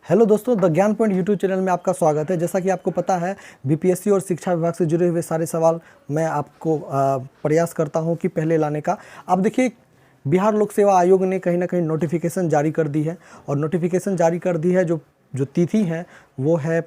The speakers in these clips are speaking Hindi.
हेलो दोस्तों, द ज्ञान पॉइंट यूट्यूब चैनल में आपका स्वागत है। जैसा कि आपको पता है, बीपीएससी और शिक्षा विभाग से जुड़े हुए सारे सवाल मैं आपको प्रयास करता हूं कि पहले लाने का। अब देखिए, बिहार लोक सेवा आयोग ने कहीं ना कहीं नोटिफिकेशन जारी कर दी है और नोटिफिकेशन जारी कर दी है। जो जो तिथि है वो है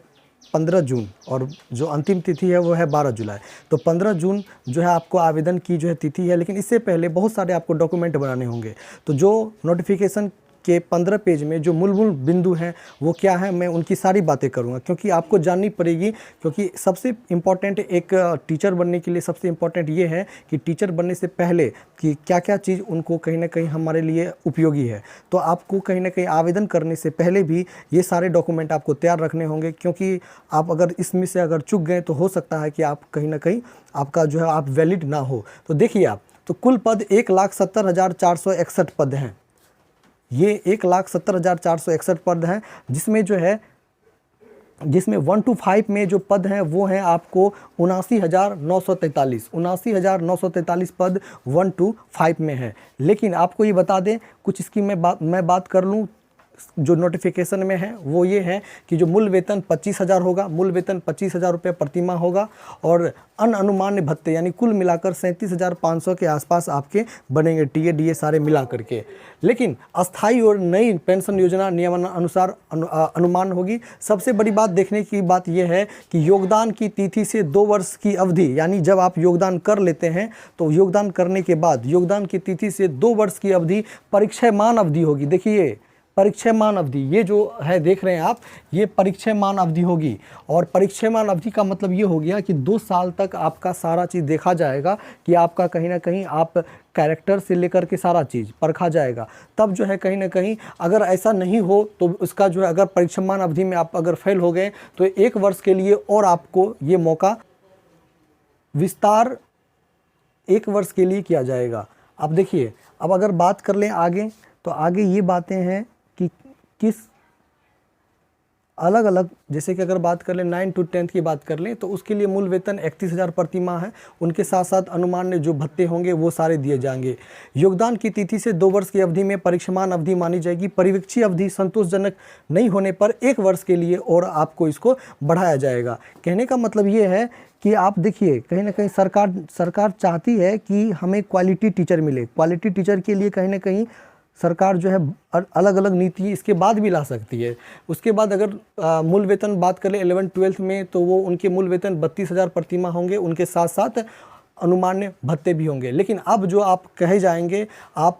15 जून और जो अंतिम तिथि है वो है 12 जुलाई। तो 15 जून जो है आपको आवेदन की जो है तिथि है, लेकिन इससे पहले बहुत सारे आपको डॉक्यूमेंट बनाने होंगे। तो जो नोटिफिकेशन के 15 पेज में जो मूल मूल बिंदु हैं वो क्या है, मैं उनकी सारी बातें करूंगा, क्योंकि आपको जाननी पड़ेगी। क्योंकि सबसे इम्पॉर्टेंट एक टीचर बनने के लिए सबसे इम्पॉर्टेंट ये है कि टीचर बनने से पहले कि क्या क्या चीज़ उनको कहीं ना कहीं हमारे लिए उपयोगी है। तो आपको कहीं ना कहीं आवेदन करने से पहले भी ये सारे डॉक्यूमेंट आपको तैयार रखने होंगे, क्योंकि आप अगर इसमें से अगर चूक गए तो हो सकता है कि आप कहीं ना कहीं आपका जो है आप वैलिड ना हो। तो देखिए, आप तो कुल पद 1,70,461 पद हैं। ये 1,70,461 पद हैं, जिसमें जो है जिसमें 1 to 5 में जो पद हैं वो हैं आपको 79,943 पद 1 to 5 में है। लेकिन आपको ये बता दें, कुछ इसकी मैं बात कर लूँ जो नोटिफिकेशन में है वो ये है कि जो मूल वेतन 25,000 होगा, मूल वेतन 25,000 रुपये प्रतिमाह होगा और अनुमान्य भत्ते यानी कुल मिलाकर 37,500 के आसपास आपके बनेंगे, टीए डीए सारे मिला करके। लेकिन अस्थाई और नई पेंशन योजना नियमानुसार अनुमान होगी। सबसे बड़ी बात देखने की बात यह है कि योगदान की तिथि से 2 वर्ष की अवधि, यानी जब आप योगदान कर लेते हैं तो योगदान करने के बाद योगदान की तिथि से 2 वर्ष की अवधि परिक्षयमान अवधि होगी। देखिए, परिक्षयमान अवधि ये जो है देख रहे हैं आप, ये परिक्षयमान अवधि होगी। और परिक्षयमान अवधि का मतलब ये हो गया कि 2 साल तक आपका सारा चीज़ देखा जाएगा कि आपका कहीं ना कहीं आप कैरेक्टर से लेकर के सारा चीज़ परखा जाएगा। तब जो है कहीं ना कहीं अगर ऐसा नहीं हो तो उसका जो है, अगर परिक्षयमान अवधि में आप अगर फेल हो गए तो 1 वर्ष के लिए और आपको ये मौका विस्तार 1 वर्ष के लिए किया जाएगा। अब देखिए, अब अगर बात कर लें आगे, तो आगे ये बातें हैं कि किस अलग अलग, जैसे कि अगर बात कर लें 9 to 10 की बात कर लें तो उसके लिए मूल वेतन 31,000 प्रति माह है। उनके साथ साथ अनुमान्य जो भत्ते होंगे वो सारे दिए जाएंगे। योगदान की तिथि से 2 वर्ष की अवधि में परिक्षयमान अवधि मानी जाएगी। परिवीक्षी अवधि संतोषजनक नहीं होने पर 1 वर्ष के लिए और आपको इसको बढ़ाया जाएगा। कहने का मतलब ये है कि आप देखिए, कहीं ना कहीं सरकार चाहती है कि हमें क्वालिटी टीचर मिले। क्वालिटी टीचर के लिए कहीं ना कहीं सरकार जो है अलग अलग नीति इसके बाद भी ला सकती है। उसके बाद अगर मूल वेतन बात करें 11th-12th में, तो वो उनके मूल वेतन 32,000 प्रतिमाह होंगे। उनके साथ साथ अनुमान्य भत्ते भी होंगे। लेकिन अब जो आप कहे जाएंगे, आप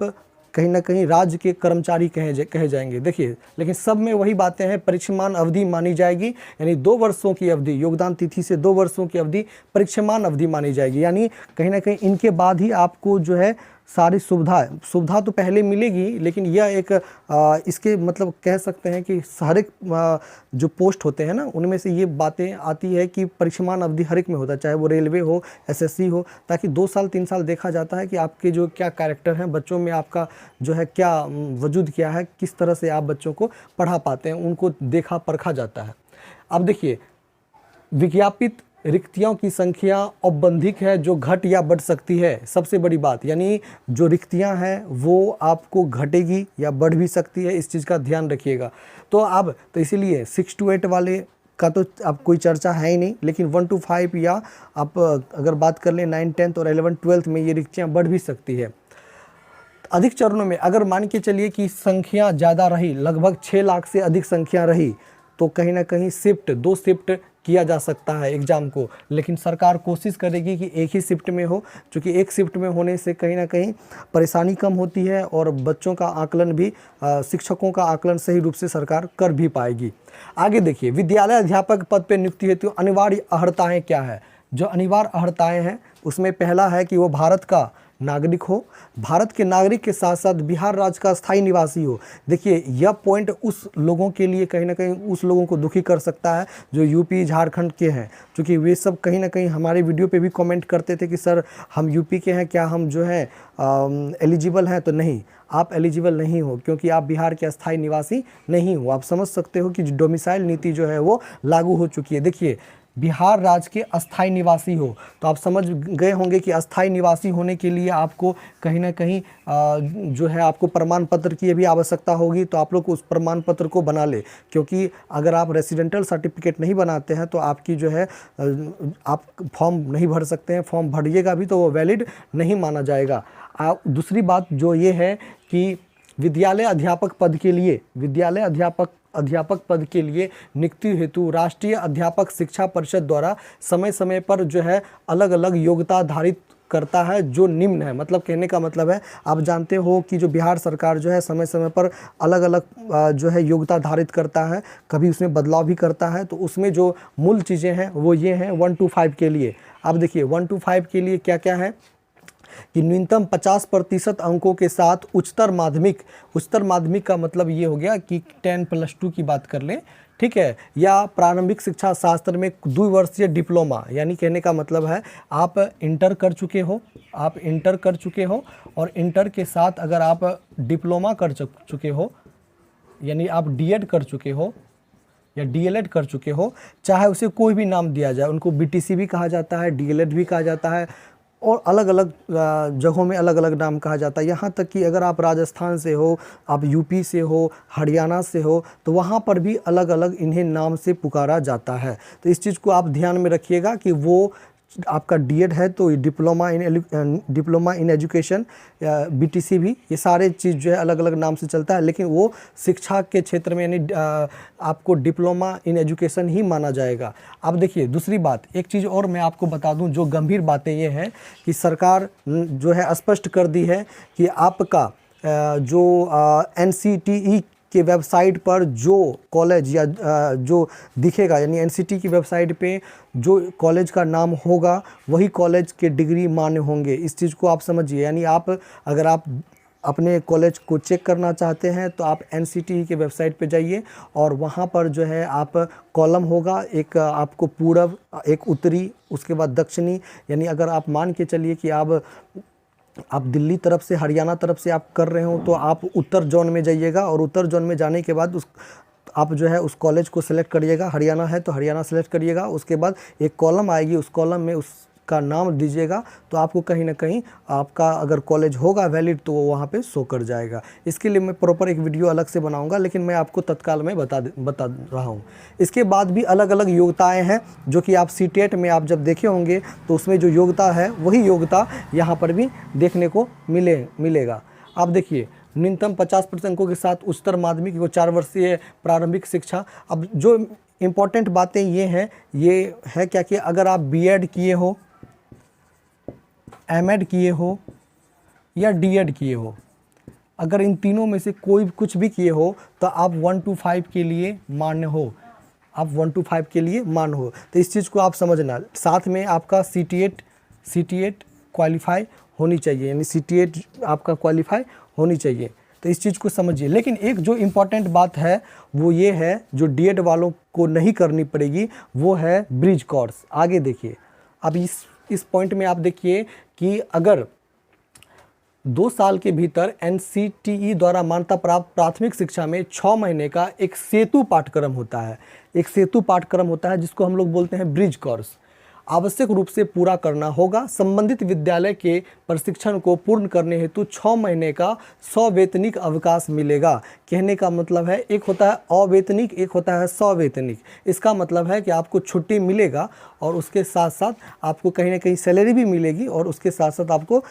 कहीं ना कहीं राज्य के कर्मचारी कहे जाएंगे। देखिए, लेकिन सब में वही बातें हैं, परिक्षयमान अवधि मानी जाएगी, यानी 2 वर्षों की अवधि, योगदान तिथि से 2 वर्षों की अवधि परिक्षयमान अवधि मानी जाएगी। यानी कहीं ना कहीं इनके बाद ही आपको जो है सारी सुविधा तो पहले मिलेगी, लेकिन यह एक इसके मतलब कह सकते हैं कि हर एक जो पोस्ट होते हैं ना, उनमें से ये बातें आती है कि परिक्षयमान अवधि हर एक में होता है, चाहे वो रेलवे हो, एसएससी हो, ताकि 2 साल 3 साल देखा जाता है कि आपके जो क्या कैरेक्टर हैं, बच्चों में आपका जो है क्या वजूद क्या है, किस तरह से आप बच्चों को पढ़ा पाते हैं, उनको देखा परखा जाता है। अब देखिए, विज्ञापित रिक्तियों की संख्या औपबंधिक है, जो घट या बढ़ सकती है। सबसे बड़ी बात, यानी जो रिक्तियां हैं वो आपको घटेगी या बढ़ भी सकती है, इस चीज़ का ध्यान रखिएगा। तो अब तो इसीलिए 6 to 8 वाले का तो अब कोई चर्चा है ही नहीं, लेकिन 1 to 5 या आप अगर बात कर लें 9, 10th और 11th-12th में ये रिक्तियाँ बढ़ भी सकती है। अधिक चरणों में अगर मान के चलिए कि संख्या ज़्यादा रही, लगभग 6 लाख से अधिक संख्या रही, तो कहीं ना कहीं 2 शिफ्ट किया जा सकता है एग्ज़ाम को। लेकिन सरकार कोशिश करेगी कि एक ही शिफ्ट में हो, क्योंकि एक शिफ्ट में होने से कहीं ना कहीं परेशानी कम होती है और बच्चों का आकलन भी, शिक्षकों का आकलन सही रूप से सरकार कर भी पाएगी। आगे देखिए, विद्यालय अध्यापक पद पर नियुक्ति हेतु अनिवार्य अर्हताएँ क्या है। जो अनिवार्य अर्हताएँ हैं उसमें पहला है कि वो भारत का नागरिक हो, भारत के नागरिक के साथ साथ बिहार राज्य का स्थायी निवासी हो। देखिए, यह पॉइंट उस लोगों के लिए कहीं ना कहीं उस लोगों को दुखी कर सकता है जो यूपी झारखंड के हैं, क्योंकि वे सब कहीं ना कहीं हमारे वीडियो पे भी कमेंट करते थे कि सर हम यूपी के हैं, क्या हम जो है एलिजिबल हैं। तो नहीं, आप एलिजिबल नहीं हो, क्योंकि आप बिहार के अस्थायी निवासी नहीं हो। आप समझ सकते हो कि डोमिसाइल नीति जो है वो लागू हो चुकी है। देखिए, बिहार राज्य के अस्थायी निवासी हो। तो आप समझ गए होंगे कि अस्थायी निवासी होने के लिए आपको कहीं ना कहीं जो है आपको प्रमाण पत्र की भी आवश्यकता होगी। तो आप लोग उस प्रमाण पत्र को बना ले, क्योंकि अगर आप रेसिडेंटल सर्टिफिकेट नहीं बनाते हैं तो आपकी जो है आप फॉर्म नहीं भर सकते हैं। फॉर्म भरिएगा भी तो वो वैलिड नहीं माना जाएगा। दूसरी बात जो ये है कि विद्यालय अध्यापक पद के लिए नियुक्ति हेतु राष्ट्रीय अध्यापक शिक्षा परिषद द्वारा समय समय पर जो है अलग अलग योग्यता धारित करता है, जो निम्न है। मतलब कहने का मतलब है, आप जानते हो कि जो बिहार सरकार जो है समय समय पर अलग अलग जो है योग्यता धारित करता है, कभी उसमें बदलाव भी करता है। तो उसमें जो मूल चीज़ें हैं वो ये हैं 1 to 5 के लिए। अब देखिए 1 to 5 के लिए क्या क्या है कि न्यूनतम 50% अंकों के साथ उच्चतर माध्यमिक का मतलब ये हो गया कि 10+2 की बात कर लें, ठीक है, या प्रारंभिक शिक्षा शास्त्र में 2 वर्षीय डिप्लोमा, यानी कहने का मतलब है आप इंटर कर चुके हो और इंटर के साथ अगर आप डिप्लोमा कर चुके हो, यानी आप डीएड कर चुके हो या डीएलएड कर चुके हो, चाहे उसे कोई भी नाम दिया जाए, उनको बीटीसी भी कहा जाता है, डीएलएड भी कहा जाता है और अलग अलग जगहों में अलग अलग नाम कहा जाता है। यहाँ तक कि अगर आप राजस्थान से हो, आप यूपी से हो, हरियाणा से हो, तो वहाँ पर भी अलग अलग इन्हें नाम से पुकारा जाता है। तो इस चीज़ को आप ध्यान में रखिएगा कि वो आपका डीएड है तो डिप्लोमा इन एजुकेशन, बीटीसी भी, ये सारे चीज़ जो है अलग अलग नाम से चलता है, लेकिन वो शिक्षा के क्षेत्र में यानी आपको डिप्लोमा इन एजुकेशन ही माना जाएगा। अब देखिए दूसरी बात, एक चीज़ और मैं आपको बता दूं, जो गंभीर बातें ये हैं कि सरकार जो है स्पष्ट कर दी है कि आपका जो NCTE के वेबसाइट पर जो कॉलेज या जो दिखेगा, यानी एनसीटी की वेबसाइट पे जो कॉलेज का नाम होगा वही कॉलेज के डिग्री मान्य होंगे। इस चीज़ को आप समझिए, यानी अगर आप अपने कॉलेज को चेक करना चाहते हैं तो आप एनसीटी के वेबसाइट पे जाइए और वहाँ पर जो है आप कॉलम होगा, एक आपको पूरब, एक उत्तरी, उसके बाद दक्षिणी, यानी अगर आप मान के चलिए कि आप दिल्ली तरफ से, हरियाणा तरफ से आप कर रहे हो तो आप उत्तर जोन में जाइएगा और उत्तर जोन में जाने के बाद आप जो है उस कॉलेज को सिलेक्ट करिएगा। हरियाणा है तो हरियाणा सेलेक्ट करिएगा, उसके बाद एक कॉलम आएगी, उस कॉलम में उसका नाम दीजिएगा तो आपको कहीं ना कहीं आपका अगर कॉलेज होगा वैलिड तो वो वहाँ पे शो कर जाएगा। इसके लिए मैं प्रॉपर एक वीडियो अलग से बनाऊंगा, लेकिन मैं आपको तत्काल में बता रहा हूँ। इसके बाद भी अलग अलग योग्यताएं हैं जो कि आप सीटेट में आप जब देखे होंगे तो उसमें जो योग्यता है वही योग्यता यहाँ पर भी देखने को मिलेगा। आप देखिए न्यूनतम 50% अंकों के साथ उच्चतर माध्यमिक को 4 वर्षीय प्रारंभिक शिक्षा। अब जो इम्पोर्टेंट बातें ये है क्या कि अगर आप बीएड किए हो, एमएड किए हो या डीएड किए हो, अगर इन तीनों में से कोई कुछ भी किए हो तो आप 1 to 5 के लिए मान्य हो, आप 1 to 5 के लिए मान्य हो। तो इस चीज़ को आप समझना। साथ में आपका सीटीएट क्वालिफाई होनी चाहिए, यानी सीटीएट आपका क्वालिफाई होनी चाहिए। तो इस चीज़ को समझिए। लेकिन एक जो इम्पॉर्टेंट बात है वो ये है, जो डीएड वालों को नहीं करनी पड़ेगी, वो है ब्रिज कोर्स। आगे देखिए, अब इस पॉइंट में आप देखिए कि अगर 2 साल के भीतर एनसीटीई द्वारा मान्यता प्राप्त प्राथमिक शिक्षा में 6 महीने का एक सेतु पाठ्यक्रम होता है, जिसको हम लोग बोलते हैं ब्रिज कोर्स, आवश्यक रूप से पूरा करना होगा। संबंधित विद्यालय के प्रशिक्षण को पूर्ण करने हेतु 6 महीने का सवेतनिक अवकाश मिलेगा। कहने का मतलब है, एक होता है अवेतनिक, एक होता है सवेतनिक। इसका मतलब है कि आपको छुट्टी मिलेगा और उसके साथ साथ आपको कहीं ना कहीं सैलरी भी मिलेगी और उसके साथ साथ आपको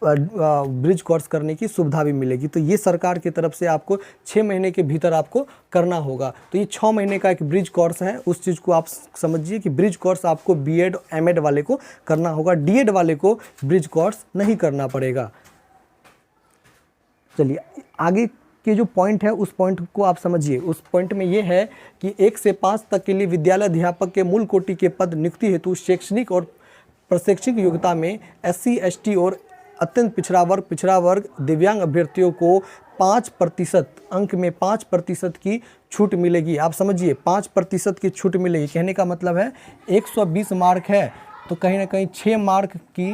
ब्रिज कोर्स करने की सुविधा भी मिलेगी। तो ये सरकार की तरफ से आपको 6 महीने के भीतर आपको करना होगा। तो ये 6 महीने का एक ब्रिज कोर्स है, उस चीज़ को आप समझिए कि ब्रिज कोर्स आपको बीएड एमएड वाले को करना होगा, डीएड वाले को ब्रिज कोर्स नहीं करना पड़ेगा। चलिए आगे के जो पॉइंट है उस पॉइंट को आप समझिए। उस पॉइंट में ये है कि 1 से 5 तक के लिए विद्यालय अध्यापक के मूल कोटि के पद नियुक्ति हेतु शैक्षणिक और प्रशैक्षिक योग्यता में SC ST और अत्यंत पिछड़ा वर्ग दिव्यांग अभ्यर्थियों को 5% अंक में 5% की छूट मिलेगी। आप समझिए 5% की छूट मिलेगी। कहने का मतलब है 120 मार्क है तो कहीं ना कहीं 6 मार्क की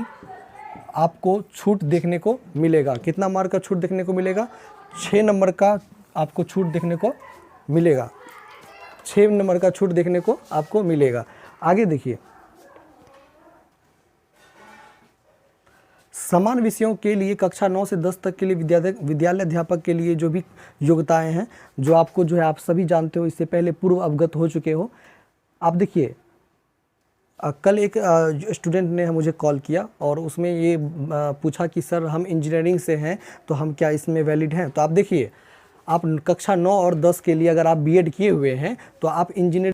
आपको छूट देखने को मिलेगा। कितना मार्क का छूट देखने को मिलेगा? 6 नंबर का आपको छूट देखने को मिलेगा, 6 नंबर का छूट देखने को आपको मिलेगा। आगे देखिए, समान विषयों के लिए कक्षा 9 से 10 तक के लिए विद्यालय अध्यापक के लिए जो भी योग्यताएं हैं, जो आपको जो है आप सभी जानते हो, इससे पहले पूर्व अवगत हो चुके हो। आप देखिए, कल एक स्टूडेंट ने मुझे कॉल किया और उसमें ये पूछा कि सर हम इंजीनियरिंग से हैं तो हम क्या इसमें वैलिड हैं। तो आप देखिए, आप कक्षा 9 और 10 के लिए अगर आप बीएड किए हुए हैं तो आप इंजीनियर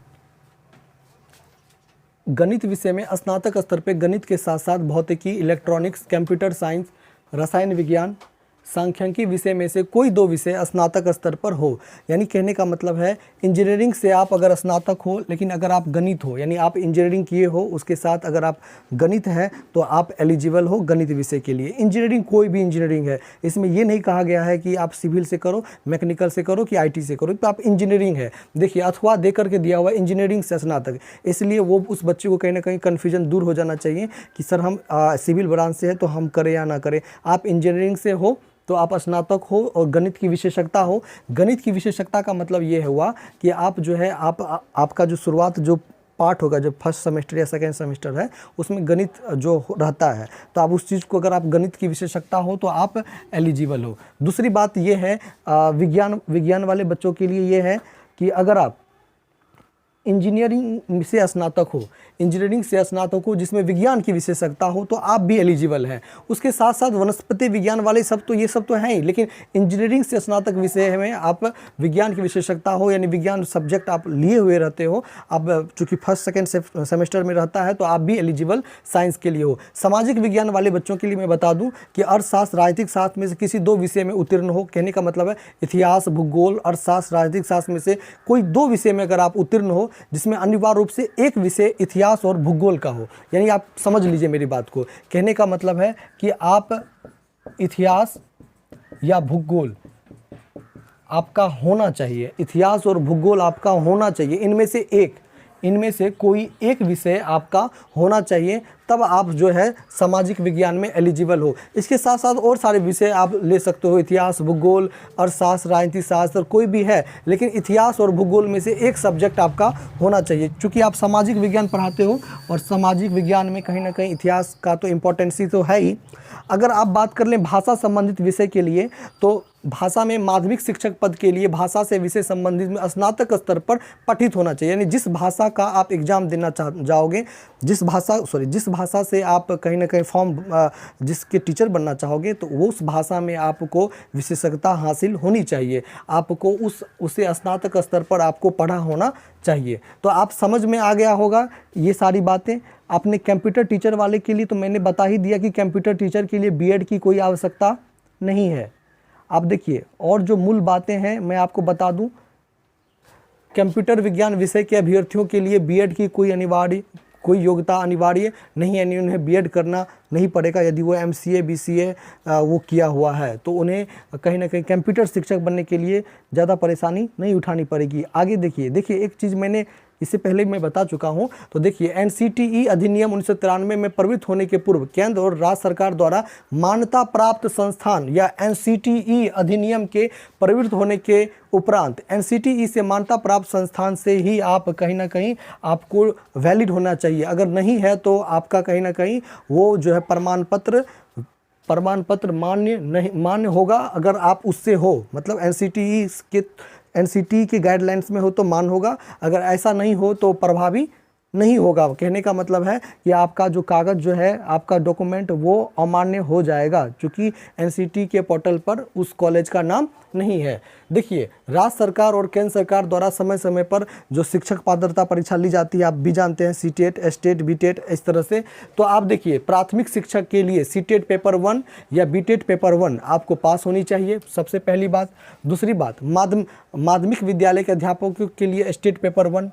गणित विषय में स्नातक स्तर पे गणित के साथ साथ भौतिकी, इलेक्ट्रॉनिक्स, कंप्यूटर साइंस, रसायन विज्ञान, सांख्यिकी विषय में से कोई 2 विषय स्नातक स्तर पर हो। यानी कहने का मतलब है इंजीनियरिंग से आप अगर स्नातक हो, लेकिन अगर आप गणित हो, यानी आप इंजीनियरिंग किए हो, उसके साथ अगर आप गणित है तो आप एलिजिबल हो गणित विषय के लिए। इंजीनियरिंग कोई भी इंजीनियरिंग है, इसमें ये नहीं कहा गया है कि आप सिविल से करो, मैकेनिकल से करो कि IT से करो, तो आप इंजीनियरिंग है। देखिए, अथवा दे करके दिया हुआ इंजीनियरिंग से स्नातक, इसलिए वो उस बच्चे को कहीं ना कहीं कन्फ्यूजन दूर हो जाना चाहिए कि सर हम सिविल ब्रांच से है तो हम करें या ना करें। आप इंजीनियरिंग से हो तो आप स्नातक हो और गणित की विशेषज्ञता हो। गणित की विशेषज्ञता का मतलब ये हुआ कि आप जो है आपका जो शुरुआत जो पार्ट होगा, जो फर्स्ट सेमेस्टर या सेकेंड सेमेस्टर है, उसमें गणित जो रहता है, तो आप उस चीज़ को अगर आप गणित की विशेषज्ञता हो तो आप एलिजिबल हो। दूसरी बात ये है, विज्ञान वाले बच्चों के लिए ये है कि अगर आप इंजीनियरिंग से स्नातक हो, इंजीनियरिंग से स्नातक हो जिसमें विज्ञान की विशेषज्ञता हो तो आप भी एलिजिबल हैं। उसके साथ साथ वनस्पति विज्ञान वाले सब तो ये सब तो हैं ही, लेकिन इंजीनियरिंग से स्नातक विषय में आप विज्ञान की विशेषज्ञता हो, यानी विज्ञान सब्जेक्ट आप लिए हुए रहते हो, आप चूँकि फर्स्ट सेकेंड सेमेस्टर में रहता है तो आप भी एलिजिबल साइंस के लिए हो। सामाजिक विज्ञान वाले बच्चों के लिए मैं बता दूँ कि अर्थशास्त्र, राजनीतिक शास्त्र में से किसी 2 विषय में उत्तीर्ण हो। कहने का मतलब है इतिहास, भूगोल, अर्थशास्त्र, राजनीतिक शास्त्र में से कोई 2 विषय में अगर आप उत्तीर्ण हो, जिसमें अनिवार्य रूप से एक विषय इतिहास और भूगोल का हो। यानी आप समझ लीजिए मेरी बात को, कहने का मतलब है कि आप इतिहास या भूगोल आपका होना चाहिए, इतिहास और भूगोल आपका होना चाहिए, इनमें से कोई एक विषय आपका होना चाहिए, तब आप जो है सामाजिक विज्ञान में एलिजिबल हो। इसके साथ साथ और सारे विषय आप ले सकते हो, इतिहास, भूगोल, अर्थशास्त्र, राजनीतिक शास्त्र, कोई भी है, लेकिन इतिहास और भूगोल में से एक सब्जेक्ट आपका होना चाहिए। चूँकि आप सामाजिक विज्ञान पढ़ाते हो और सामाजिक विज्ञान में कहीं ना कहीं इतिहास का तो इम्पोर्टेंसी तो है ही। अगर आप बात कर लें भाषा संबंधित विषय के लिए, तो भाषा में माध्यमिक शिक्षक पद के लिए भाषा से विषय संबंधित में स्नातक स्तर पर पठित होना चाहिए। यानी जिस भाषा का आप एग्जाम देना जाओगे, जिस भाषा से आप कहीं ना कहीं जिसके टीचर बनना चाहोगे, तो वो उस भाषा में आपको विशेषज्ञता हासिल होनी चाहिए, आपको उसे स्नातक स्तर पर आपको पढ़ा होना चाहिए। तो आप समझ में आ गया होगा ये सारी बातें। आपने कंप्यूटर टीचर वाले के लिए तो मैंने बता ही दिया कि कंप्यूटर टीचर के लिए बीएड की कोई आवश्यकता नहीं है। आप देखिए, और जो मूल बातें हैं मैं आपको बता दूं, कंप्यूटर विज्ञान विषय के अभ्यर्थियों के लिए बीएड की कोई योग्यता अनिवार्य नहीं है, यानी उन्हें बीएड करना नहीं पड़ेगा। यदि वो MCA BCA वो किया हुआ है तो उन्हें कहीं ना कहीं कंप्यूटर शिक्षक बनने के लिए ज़्यादा परेशानी नहीं उठानी पड़ेगी। आगे देखिए एक चीज़ मैंने इससे पहले मैं बता चुका हूं। तो देखिए, NCTE अधिनियम 1993 में प्रवृत्त होने के पूर्व केंद्र और राज्य सरकार द्वारा मान्यता प्राप्त संस्थान या NCTE अधिनियम के प्रवृत्त होने के उपरांत NCTE से मान्यता प्राप्त संस्थान से ही आप कहीं ना कहीं आपको वैलिड होना चाहिए। अगर नहीं है तो आपका कहीं ना कहीं वो जो है प्रमाण पत्र मान्य होगा। अगर आप उससे हो, मतलब NCTE के गाइडलाइंस में हो तो मान होगा, अगर ऐसा नहीं हो तो प्रभावी नहीं होगा। कहने का मतलब है कि आपका जो कागज़ जो है, आपका डॉक्यूमेंट वो अमान्य हो जाएगा, क्योंकि NCTE के पोर्टल पर उस कॉलेज का नाम नहीं है। देखिए, राज्य सरकार और केंद्र सरकार द्वारा समय समय पर जो शिक्षक पात्रता परीक्षा ली जाती है, आप भी जानते हैं, CTET, STET, BTET, इस तरह से। तो आप देखिए, प्राथमिक शिक्षक के लिए CTET पेपर 1 या BTET पेपर 1 आपको पास होनी चाहिए, सबसे पहली बात। दूसरी बात, माध्यमिक विद्यालय के अध्यापकों के लिए STET पेपर 1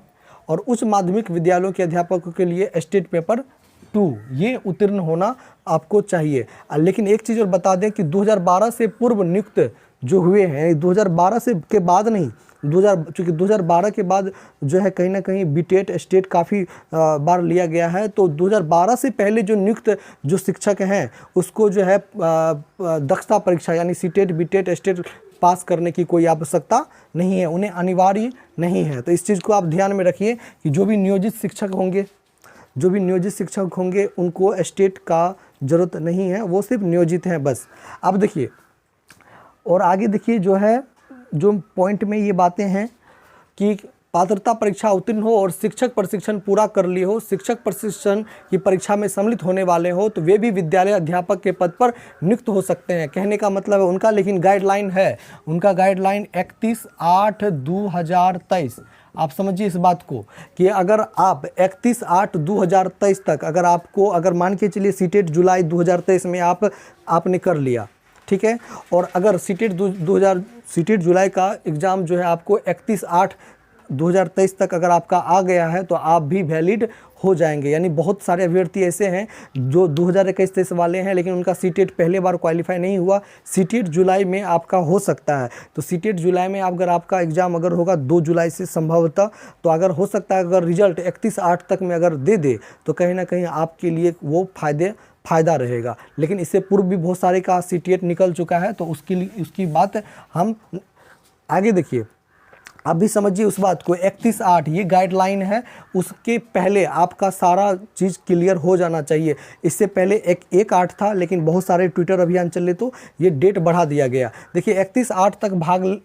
और उच्च माध्यमिक विद्यालयों के अध्यापकों के लिए STET पेपर 2, ये उत्तीर्ण होना आपको चाहिए। लेकिन एक चीज़ और बता दें कि 2012 से पूर्व नियुक्त जो हुए हैं, 2012 से के बाद नहीं, चूँकि 2012 के बाद जो है कहीं ना कहीं BTET STET काफ़ी बार लिया गया है, तो 2012 से पहले जो नियुक्त जो शिक्षक हैं उसको जो है दक्षता परीक्षा यानी CTET BTET STET पास करने की कोई आवश्यकता नहीं है, उन्हें अनिवार्य नहीं है। तो इस चीज़ को आप ध्यान में रखिए कि जो भी नियोजित शिक्षक होंगे, जो भी नियोजित शिक्षक होंगे उनको स्टेट का ज़रूरत नहीं है, वो सिर्फ नियोजित हैं बस। अब देखिए और आगे देखिए जो है, जो पॉइंट में ये बातें हैं कि पात्रता परीक्षा उत्तीर्ण हो और शिक्षक प्रशिक्षण पूरा कर लिए हो, शिक्षक प्रशिक्षण की परीक्षा में सम्मिलित होने वाले हो, तो वे भी विद्यालय अध्यापक के पद पर नियुक्त हो सकते हैं। कहने का मतलब है उनका, लेकिन गाइडलाइन है, उनका गाइडलाइन 31/8/2023। आप समझिए इस बात को कि अगर आप 31/8/2023 तक अगर मान के चलिए सीटेट जुलाई 2023 में आपने कर लिया, ठीक है, और अगर सीटेट जुलाई का एग्ज़ाम जो है आपको 31/8/2023 तक अगर आपका आ गया है तो आप भी वैलिड हो जाएंगे। यानी बहुत सारे अभ्यर्थी ऐसे हैं जो 2021-23 वाले हैं लेकिन उनका सीटेट पहले बार क्वालिफाई नहीं हुआ, सीटेट जुलाई में आपका हो सकता है। तो सीटेट जुलाई में अगर आपका एग्ज़ाम अगर होगा 2 जुलाई से संभवतः, तो अगर हो सकता है अगर रिजल्ट 31/8 तक में अगर दे तो कहीं ना कहीं आपके लिए वो फ़ायदा रहेगा। लेकिन इससे पूर्व भी बहुत सारे का सीटेट निकल चुका है, तो उसकी बात हम आगे देखिए। आप भी समझिए उस बात को, 31/8 ये गाइडलाइन है, उसके पहले आपका सारा चीज़ क्लियर हो जाना चाहिए। इससे पहले 1/8 था, लेकिन बहुत सारे ट्विटर अभियान चले तो ये डेट बढ़ा दिया गया। देखिए 31/8 तक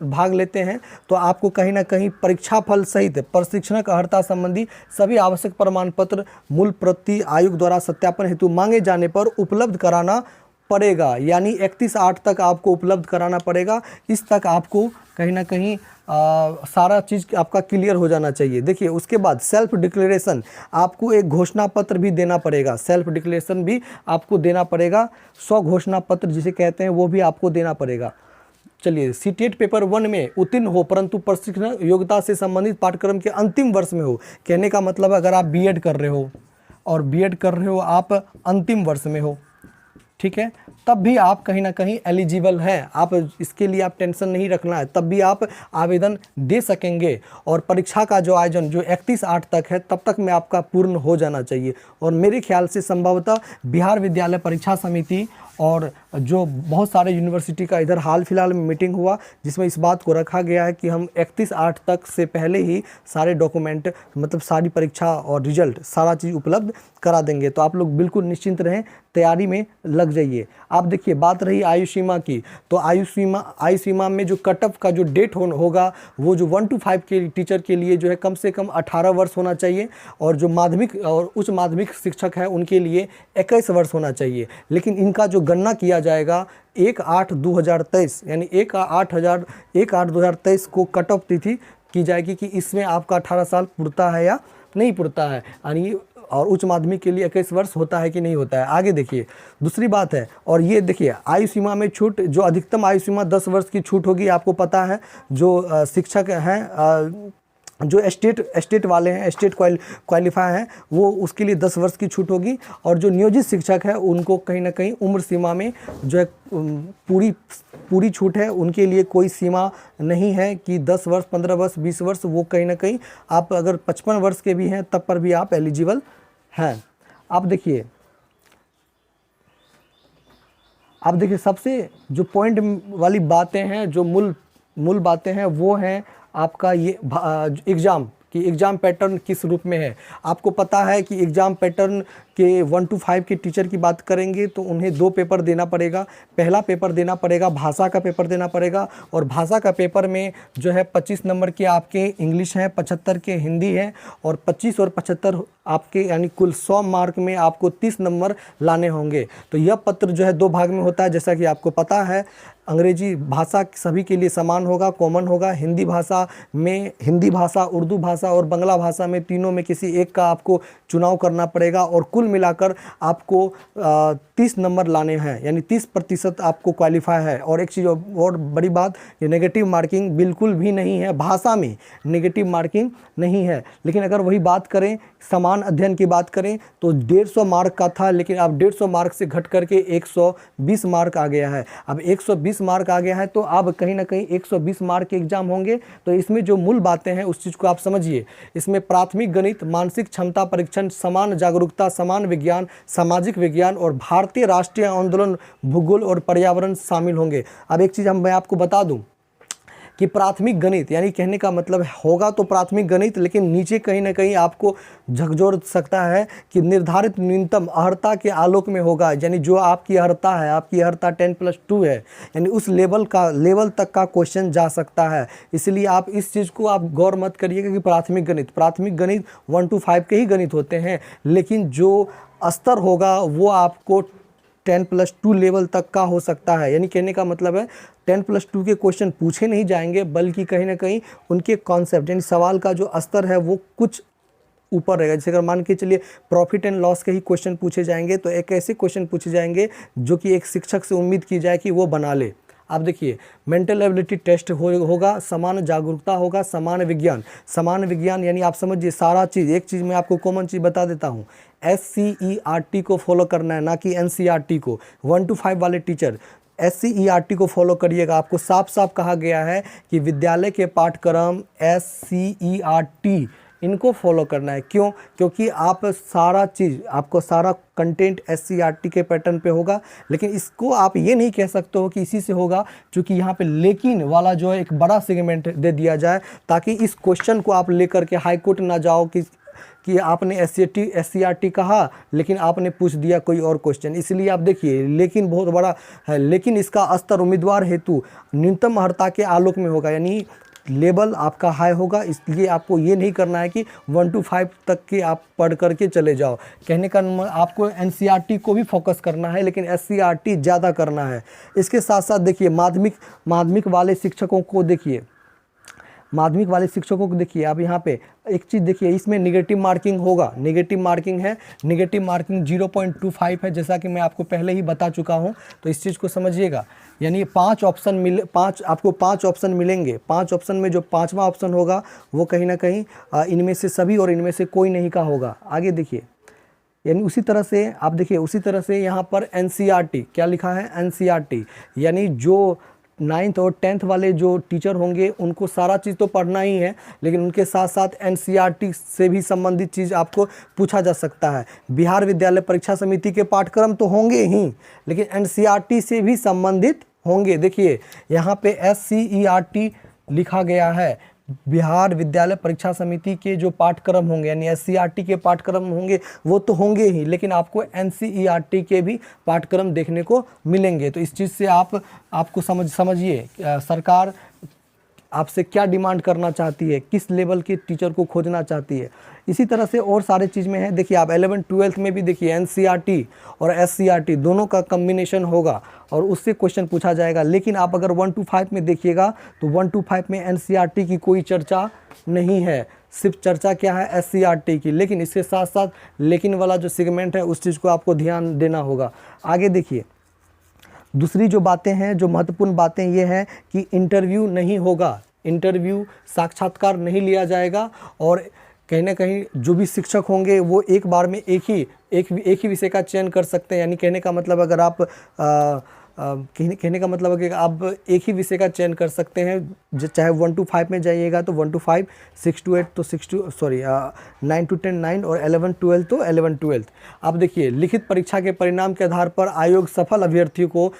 भाग लेते हैं तो आपको कहीं ना कहीं परीक्षा फल सहित प्रशिक्षण अर्हता संबंधी सभी आवश्यक प्रमाण पत्र मूल प्रति आयोग द्वारा सत्यापन हेतु मांगे जाने पर उपलब्ध कराना पड़ेगा। यानी 31/8 तक आपको उपलब्ध कराना पड़ेगा। इस तक आपको कहीं ना कहीं सारा चीज़ आपका क्लियर हो जाना चाहिए। देखिए उसके बाद सेल्फ डिक्लेरेशन, आपको एक घोषणा पत्र भी देना पड़ेगा। सेल्फ डिक्लेरेशन भी आपको देना पड़ेगा, स्व घोषणा पत्र जिसे कहते हैं वो भी आपको देना पड़ेगा। चलिए, सीटेट पेपर 1 में उत्तीर्ण हो परंतु प्रशिक्षण योग्यता से संबंधित पाठ्यक्रम के अंतिम वर्ष में हो। कहने का मतलब अगर आप बीएड कर रहे हो और बीएड कर रहे हो आप अंतिम वर्ष में हो, ठीक है, तब भी आप कहीं ना कहीं एलिजिबल हैं। आप इसके लिए आप टेंशन नहीं रखना है, तब भी आप आवेदन दे सकेंगे। और परीक्षा का जो आयोजन जो 31/8 तक है तब तक में आपका पूर्ण हो जाना चाहिए। और मेरे ख्याल से संभवतः बिहार विद्यालय परीक्षा समिति और जो बहुत सारे यूनिवर्सिटी का इधर हाल फिलहाल में मीटिंग हुआ जिसमें इस बात को रखा गया है कि हम 31/8 तक से पहले ही सारे डॉक्यूमेंट मतलब सारी परीक्षा और रिजल्ट सारा चीज़ उपलब्ध करा देंगे। तो आप लोग बिल्कुल निश्चिंत रहें, तैयारी में लग जाइए। आप देखिए बात रही आयु सीमा की, तो आयु सीमा में जो कट ऑफ का जो डेट होगा वो जो 1 to 5 के टीचर के लिए जो है कम से कम 18 वर्ष होना चाहिए, और जो माध्यमिक और उच्च माध्यमिक शिक्षक है उनके लिए 21 वर्ष होना चाहिए। लेकिन इनका जो गणना किया जाएगा 1/8/2023 यानी 1/8/2023 को कट ऑफ तिथि की जाएगी कि इसमें आपका 18 साल पुरता है या नहीं पुरता है, यानी और उच्च माध्यमिक के लिए 21 वर्ष होता है कि नहीं होता है। आगे देखिए दूसरी बात है, और ये देखिए आयु सीमा में छूट, जो अधिकतम आयु सीमा 10 वर्ष की छूट होगी। आपको पता है जो शिक्षक हैं जो स्टेट वाले हैं, स्टेट क्वालिफाई हैं, वो उसके लिए 10 वर्ष की छूट होगी। और जो नियोजित शिक्षक है उनको कहीं ना कहीं उम्र सीमा में जो है पूरी छूट है, उनके लिए कोई सीमा नहीं है कि 10 वर्ष 15 वर्ष 20 वर्ष, वो कहीं ना कहीं आप अगर 55 वर्ष के भी हैं तब पर भी आप एलिजिबल हैं। आप देखिए सबसे जो पॉइंट वाली बातें हैं, जो मूल बातें हैं वो हैं आपका ये एग्ज़ाम कि एग्ज़ाम पैटर्न किस रूप में है। आपको पता है कि एग्ज़ाम पैटर्न के 1 to 5 के टीचर की बात करेंगे तो उन्हें 2 पेपर देना पड़ेगा। पहला पेपर देना पड़ेगा, भाषा का पेपर देना पड़ेगा, और भाषा का पेपर में जो है 25 नंबर के आपके इंग्लिश हैं, 75 के हिंदी हैं, और 25 और 75 आपके यानी कुल 100 मार्क में आपको 30 नंबर लाने होंगे। तो यह पत्र जो है 2 भाग में होता है, जैसा कि आपको पता है। अंग्रेजी भाषा सभी के लिए समान होगा, कॉमन होगा। हिंदी भाषा, उर्दू भाषा और बांग्ला भाषा में तीनों में किसी एक का आपको चुनाव करना पड़ेगा, और कुल मिलाकर आपको 30 नंबर लाने हैं, यानी 30% आपको क्वालिफाई है। और एक चीज़ और बड़ी बात, ये नेगेटिव मार्किंग बिल्कुल भी नहीं है, भाषा में नेगेटिव मार्किंग नहीं है। लेकिन अगर वही बात करें, समान अध्ययन की बात करें, तो 150 मार्क का था, लेकिन अब 150 मार्क से घट करके 120 मार्क आ गया है। अब 120 मार्क आ गया है तो अब कहीं ना कहीं 120 मार्क के एग्जाम होंगे। तो इसमें जो मूल बातें हैं उस चीज़ को आप समझिए। इसमें प्राथमिक गणित, मानसिक क्षमता परीक्षण, समान जागरूकता, समान विज्ञान, सामाजिक विज्ञान और भारतीय राष्ट्रीय आंदोलन, भूगोल और पर्यावरण शामिल होंगे। अब एक चीज़ मैं आपको बता दूं कि प्राथमिक गणित, यानी कहने का मतलब होगा तो प्राथमिक गणित, लेकिन नीचे कहीं ना कहीं आपको झकझोर सकता है कि निर्धारित न्यूनतम अर्हता के आलोक में होगा, यानी जो आपकी अर्हता है, आपकी अर्हता 10+2 है, यानी उस लेवल तक का क्वेश्चन जा सकता है। इसलिए आप इस चीज़ को आप गौर मत करिएगा कि प्राथमिक गणित 1 to 5 के ही गणित होते हैं, लेकिन जो स्तर होगा वो आपको 10+2 लेवल तक का हो सकता है। यानी कहने का मतलब है 10+2 के क्वेश्चन पूछे नहीं जाएंगे, बल्कि कहीं ना कहीं उनके कॉन्सेप्ट यानी सवाल का जो स्तर है वो कुछ ऊपर रहेगा। जैसे अगर मान के चलिए प्रॉफिट एंड लॉस के ही क्वेश्चन पूछे जाएंगे, तो एक ऐसे क्वेश्चन पूछे जाएंगे जो कि एक शिक्षक से उम्मीद की जाए कि वो बना ले। आप देखिए मेंटल एबिलिटी टेस्ट होगा, समान जागरूकता होगा, समान विज्ञान यानी आप समझिए सारा चीज़। एक चीज़ मैं आपको कॉमन चीज़ बता देता हूँ, SCERT को फॉलो करना है, ना कि NCERT को। 1 to 5 वाले टीचर SCERT को फॉलो करिएगा। आपको साफ साफ कहा गया है कि विद्यालय के पाठ्यक्रम SCERT इनको फॉलो करना है। क्यों? क्योंकि आप सारा चीज़, आपको सारा कंटेंट SCERT के पैटर्न पे होगा, लेकिन इसको आप ये नहीं कह सकते हो कि इसी से होगा, क्योंकि यहाँ पे लेकिन वाला जो है एक बड़ा सेगमेंट दे दिया जाए, ताकि इस क्वेश्चन को आप लेकर के हाई कोर्ट ना जाओ कि आपने SCERT कहा लेकिन आपने पूछ दिया कोई और क्वेश्चन। इसलिए आप देखिए लेकिन बहुत बड़ा है, लेकिन इसका स्तर उम्मीदवार हेतु न्यूनतम अर्हता के आलोक में होगा, यानी लेवल आपका हाई होगा। इसलिए आपको ये नहीं करना है कि 1 to 5 तक के आप पढ़ करके चले जाओ। कहने का आपको NCERT को भी फोकस करना है, लेकिन SCERT ज़्यादा करना है। इसके साथ साथ देखिए माध्यमिक वाले शिक्षकों को देखिए, आप यहाँ पे एक चीज़ देखिए, इसमें नेगेटिव मार्किंग होगा। नेगेटिव मार्किंग है, नेगेटिव मार्किंग 0.25 है, जैसा कि मैं आपको पहले ही बता चुका हूँ। तो इस चीज़ को समझिएगा, यानी आपको 5 ऑप्शन मिलेंगे। 5 ऑप्शन में जो 5वां ऑप्शन होगा वो कहीं ना कहीं इनमें से सभी और इनमें से कोई नहीं का होगा। आगे देखिए, यानी उसी तरह से आप देखिए, उसी तरह से यहाँ पर NCERT क्या लिखा है, NCERT यानी जो 9th और 10th वाले जो टीचर होंगे उनको सारा चीज़ तो पढ़ना ही है, लेकिन उनके साथ साथ NCERT से भी संबंधित चीज़ आपको पूछा जा सकता है। बिहार विद्यालय परीक्षा समिति के पाठ्यक्रम तो होंगे ही, लेकिन NCERT से भी संबंधित होंगे। देखिए यहाँ पे SCERT लिखा गया है, बिहार विद्यालय परीक्षा समिति के जो पाठ्यक्रम होंगे यानी SCERT के पाठ्यक्रम होंगे वो तो होंगे ही, लेकिन आपको NCERT के भी पाठ्यक्रम देखने को मिलेंगे। तो इस चीज़ से आपको समझिए सरकार आपसे क्या डिमांड करना चाहती है, किस लेवल के टीचर को खोजना चाहती है। इसी तरह से और सारे चीज़ में है। देखिए आप 11th-12th में भी देखिए NCERT और SCERT दोनों का कम्बिनेशन होगा और उससे क्वेश्चन पूछा जाएगा। लेकिन आप अगर 1 to 5 में देखिएगा तो 1 to 5 में NCERT की कोई चर्चा नहीं है, सिर्फ चर्चा क्या है SCERT की। लेकिन इसके साथ साथ लेकिन वाला जो सेगमेंट है उस चीज़ को आपको ध्यान देना होगा। आगे देखिए, दूसरी जो बातें हैं, जो महत्वपूर्ण बातें ये हैं कि इंटरव्यू नहीं होगा, इंटरव्यू साक्षात्कार नहीं लिया जाएगा, और कहीं ना कहीं जो भी शिक्षक होंगे वो एक बार में एक ही विषय का चयन कर सकते हैं। यानी कहने का मतलब अगर आप कहने का मतलब है कि आप एक ही विषय का चयन कर सकते हैं। चाहे 1 to 5 में जाइएगा तो 1 to 5, 6 to 8 तो 9 to 10 9 और 11-12 तो 11-12। अब देखिए लिखित परीक्षा के परिणाम के आधार पर आयोग सफल अभ्यर्थियों को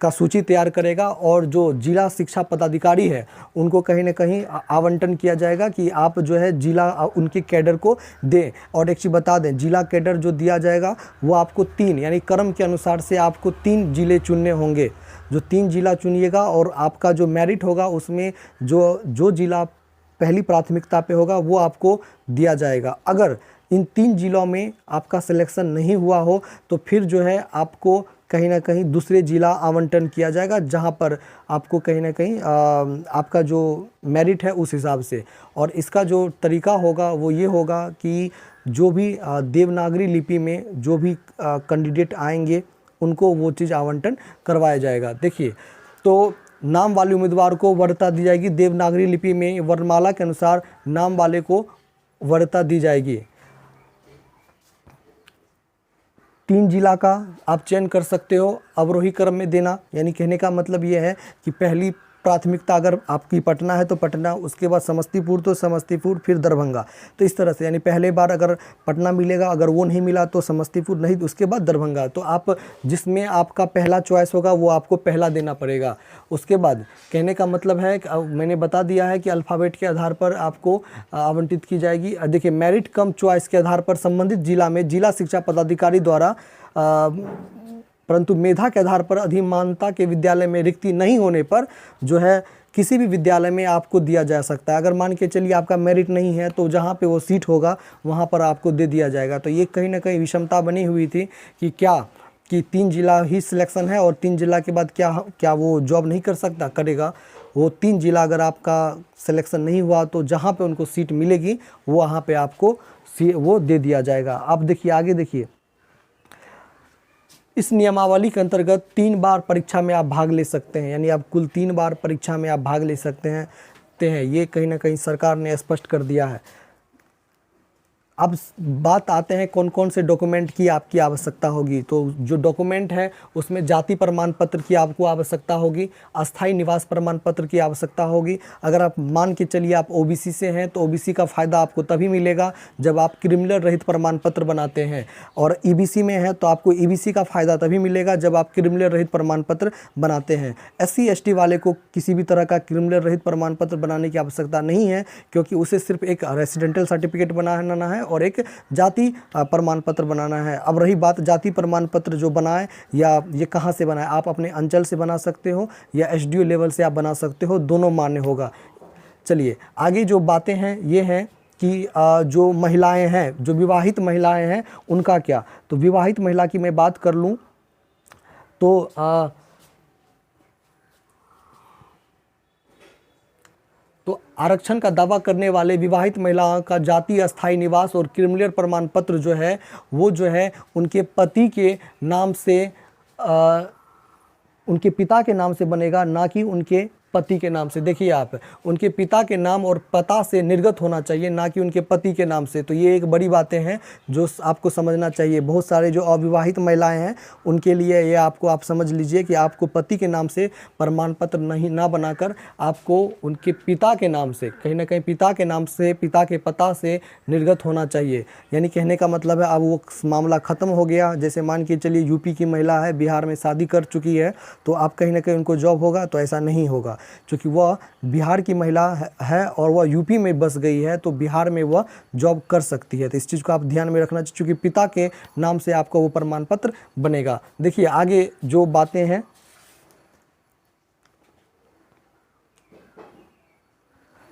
का सूची तैयार करेगा और जो जिला शिक्षा पदाधिकारी है उनको कहीं ना कहीं आवंटन किया जाएगा कि आप जो है जिला उनके कैडर को दें। और एक चीज़ बता दें, जिला कैडर जो दिया जाएगा वो आपको 3 यानी क्रम के अनुसार से आपको 3 जिले चुनने होंगे। जो 3 जिला चुनिएगा और आपका जो मेरिट होगा उसमें जो जिला पहली प्राथमिकता पे होगा वो आपको दिया जाएगा। अगर इन 3 जिलों में आपका सिलेक्शन नहीं हुआ हो तो फिर जो है आपको कहीं ना कहीं दूसरे जिला आवंटन किया जाएगा, जहां पर आपको कहीं ना कहीं आपका जो मेरिट है उस हिसाब से। और इसका जो तरीका होगा वो ये होगा कि जो भी देवनागरी लिपि में जो भी कैंडिडेट आएंगे उनको वो चीज़ आवंटन करवाया जाएगा। देखिए तो नाम वाले उम्मीदवार को वरीयता दी जाएगी, देवनागरी लिपि में वर्णमाला के अनुसार नाम वाले को वरीयता दी जाएगी। 3 जिला का आप चयन कर सकते हो अवरोही क्रम में देना, यानी कहने का मतलब ये है कि पहली प्राथमिकता अगर आपकी पटना है तो पटना, उसके बाद समस्तीपुर तो समस्तीपुर, फिर दरभंगा। तो इस तरह से, यानी पहले बार अगर पटना मिलेगा, अगर वो नहीं मिला तो समस्तीपुर, नहीं तो उसके बाद दरभंगा। तो आप जिसमें आपका पहला चॉइस होगा वो आपको पहला देना पड़ेगा। उसके बाद कहने का मतलब है कि मैंने बता दिया है कि अल्फ़ाबेट के आधार पर आपको आवंटित की जाएगी। देखिए, मेरिट कम चॉइस के आधार पर संबंधित जिला में जिला शिक्षा पदाधिकारी द्वारा परंतु मेधा के आधार पर अधिमानता के विद्यालय में रिक्ति नहीं होने पर जो है किसी भी विद्यालय में आपको दिया जा सकता है। अगर मान के चलिए आपका मेरिट नहीं है तो जहाँ पे वो सीट होगा वहाँ पर आपको दे दिया जाएगा। तो ये कहीं ना कहीं विषमता बनी हुई थी कि क्या कि 3 जिला ही सिलेक्शन है और 3 जिला के बाद क्या वो जॉब नहीं कर सकता, करेगा। वो 3 जिला अगर आपका सिलेक्शन नहीं हुआ तो जहाँ पे उनको सीट मिलेगी वहाँ पे आपको वो दे दिया जाएगा। आप देखिए, आगे देखिए, इस नियमावली के अंतर्गत 3 बार परीक्षा में आप भाग ले सकते हैं, यानी आप कुल 3 बार परीक्षा में आप भाग ले सकते हैं। ये कहीं ना कहीं सरकार ने स्पष्ट कर दिया है। अब बात आते हैं कौन कौन से डॉक्यूमेंट की आपकी आवश्यकता होगी। तो जो डॉक्यूमेंट है उसमें जाति प्रमाण पत्र की आपको आवश्यकता होगी, अस्थायी निवास प्रमाण पत्र की आवश्यकता होगी। अगर आप मान के चलिए आप ओबीसी से हैं तो ओबीसी का फ़ायदा आपको तभी मिलेगा जब आप क्रिमिनल रहित प्रमाण पत्र बनाते हैं, और ईबीसी में है तो आपको ईबीसी का फ़ायदा तभी मिलेगा जब आप क्रिमिनल रहित प्रमाण पत्र बनाते हैं। SC ST वाले को किसी भी तरह का क्रिमिनल रहित प्रमाण पत्र बनाने की आवश्यकता नहीं है, क्योंकि उसे सिर्फ एक रेसिडेंटल सर्टिफिकेट बनाना है और एक जाति प्रमाण पत्र बनाना है। अब रही बात जाति प्रमाण पत्र जो बनाए या ये कहाँ से बनाए, आप अपने अंचल से बना सकते हो या SDO लेवल से आप बना सकते हो, दोनों मान्य होगा। चलिए आगे जो बातें हैं ये हैं कि जो महिलाएं हैं, जो विवाहित महिलाएं हैं उनका क्या। तो विवाहित महिला की मैं बात कर लूँ तो आरक्षण का दावा करने वाले विवाहित महिलाओं का जाति, अस्थायी निवास और क्रिमिनल प्रमाण पत्र जो है वो जो है उनके पति के नाम से उनके पिता के नाम से बनेगा, ना कि उनके पति के नाम से। देखिए आप, उनके पिता के नाम और पता से निर्गत होना चाहिए, ना कि उनके पति के नाम से। तो ये एक बड़ी बातें हैं जो आपको समझना चाहिए। बहुत सारे जो अविवाहित महिलाएं हैं उनके लिए ये आपको, आप समझ लीजिए कि आपको पति के नाम से प्रमाण पत्र ना बनाकर आपको उनके पिता के नाम से, कहीं ना कहीं पिता के नाम से, पिता के पता से निर्गत होना चाहिए। यानी कहने का मतलब है अब वो मामला ख़त्म हो गया। जैसे मान के चलिए यूपी की महिला है, बिहार में शादी कर चुकी है, तो आप कहीं ना कहीं उनको जॉब होगा, तो ऐसा नहीं होगा। क्योंकि वह बिहार की महिला है और वह यूपी में बस गई है तो बिहार में वह जॉब कर सकती है। तो इस चीज़ को आप ध्यान में रखना चाहिए, क्योंकि पिता के नाम से आपका वो प्रमाण पत्र बनेगा। देखिए आगे जो बातें हैं,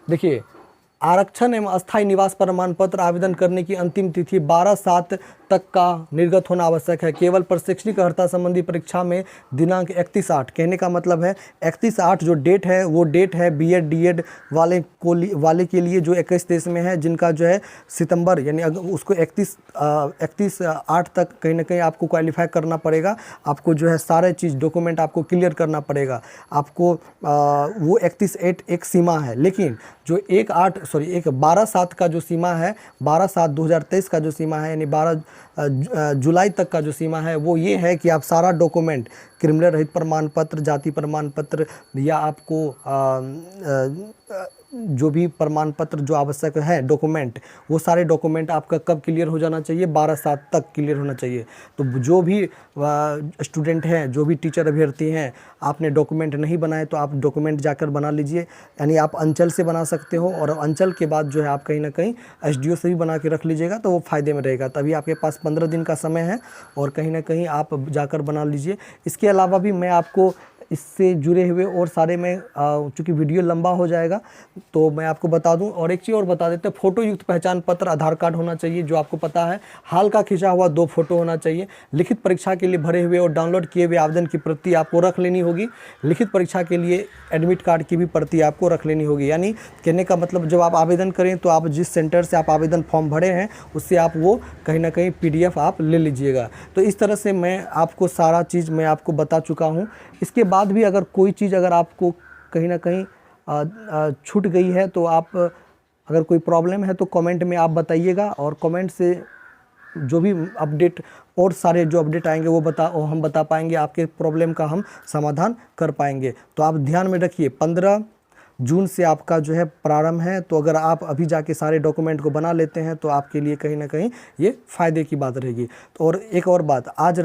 देखिए आरक्षण एवं अस्थायी निवास प्रमाण पत्र आवेदन करने की अंतिम तिथि 12/7 तक का निर्गत होना आवश्यक है। केवल प्रशैक्षणिक अर्हता संबंधी परीक्षा में दिनांक 31/8, कहने का मतलब है 31/8 जो डेट है वो डेट है BEd DEd वाले के लिए जो 21-23 में है, जिनका जो है सितंबर, यानी उसको 31/8 तक कहीं ना कहीं आपको क्वालिफाई करना पड़ेगा। आपको जो है सारे चीज़ डॉक्यूमेंट आपको क्लियर करना पड़ेगा। आपको वो 31/8 एक सीमा है, लेकिन जो 12/7 का जो सीमा है, 12/7/2023 का जो सीमा है, यानी 12 जुलाई तक का जो सीमा है वो ये है कि आप सारा डॉक्यूमेंट, क्रिमिनल रहित प्रमाण पत्र, जाति प्रमाण पत्र या आपको जो भी प्रमाण पत्र जो आवश्यक है डॉक्यूमेंट, वो सारे डॉक्यूमेंट आपका कब क्लियर हो जाना चाहिए, 12/7 तक क्लियर होना चाहिए। तो जो भी स्टूडेंट हैं, जो भी टीचर अभ्यर्थी हैं, आपने डॉक्यूमेंट नहीं बनाए तो आप डॉक्यूमेंट जाकर बना लीजिए। यानी आप अंचल से बना सकते हो और अंचल के बाद जो है आप कहीं ना कहीं SDO से भी बना के रख लीजिएगा तो वो फ़ायदे में रहेगा। तभी आपके पास 15 दिन का समय है और कहीं ना कहीं आप जाकर बना लीजिए। इसके अलावा भी मैं आपको इससे जुड़े हुए और सारे में, चूँकि वीडियो लंबा हो जाएगा तो मैं आपको बता दूं। और एक चीज़ और बता देते हैं, फ़ोटो युक्त पहचान पत्र, आधार कार्ड होना चाहिए जो आपको पता है, हाल का खिंचा हुआ 2 फोटो होना चाहिए। लिखित परीक्षा के लिए भरे हुए और डाउनलोड किए हुए आवेदन की प्रति आपको रख लेनी होगी। लिखित परीक्षा के लिए एडमिट कार्ड की भी प्रति आपको रख लेनी होगी। यानी कहने का मतलब जब आप आवेदन करें तो आप जिस सेंटर से आप आवेदन फॉर्म भरे हैं उससे आप वो कहीं ना कहीं PDF आप ले लीजिएगा। तो इस तरह से मैं आपको सारा चीज़ मैं आपको बता चुका हूँ। इसके बाद भी अगर कोई चीज़ अगर आपको कहीं ना कहीं छूट गई है तो आप, अगर कोई प्रॉब्लम है तो कमेंट में आप बताइएगा और कमेंट से जो भी अपडेट और सारे जो अपडेट आएंगे वो हम बता पाएंगे, आपके प्रॉब्लम का हम समाधान कर पाएंगे। तो आप ध्यान में रखिए 15 जून से आपका जो है प्रारंभ है। तो अगर आप अभी जाके सारे डॉक्यूमेंट को बना लेते हैं तो आपके लिए कहीं ना कहीं ये फ़ायदे की बात रहेगी। तो और एक और बात, आज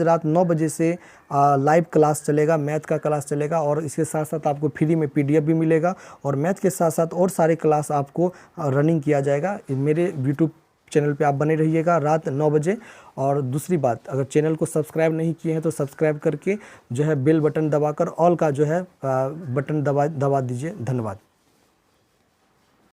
रात 9 बजे से लाइव क्लास चलेगा, मैथ का क्लास चलेगा, और इसके साथ साथ आपको फ्री में PDF भी मिलेगा, और मैथ के साथ साथ और सारे क्लास आपको रनिंग किया जाएगा। मेरे यूट्यूब चैनल पे आप बने रहिएगा रात 9 बजे। और दूसरी बात, अगर चैनल को सब्सक्राइब नहीं किए हैं तो सब्सक्राइब करके जो है बेल बटन दबाकर ऑल का जो है बटन दबा दीजिए। धन्यवाद।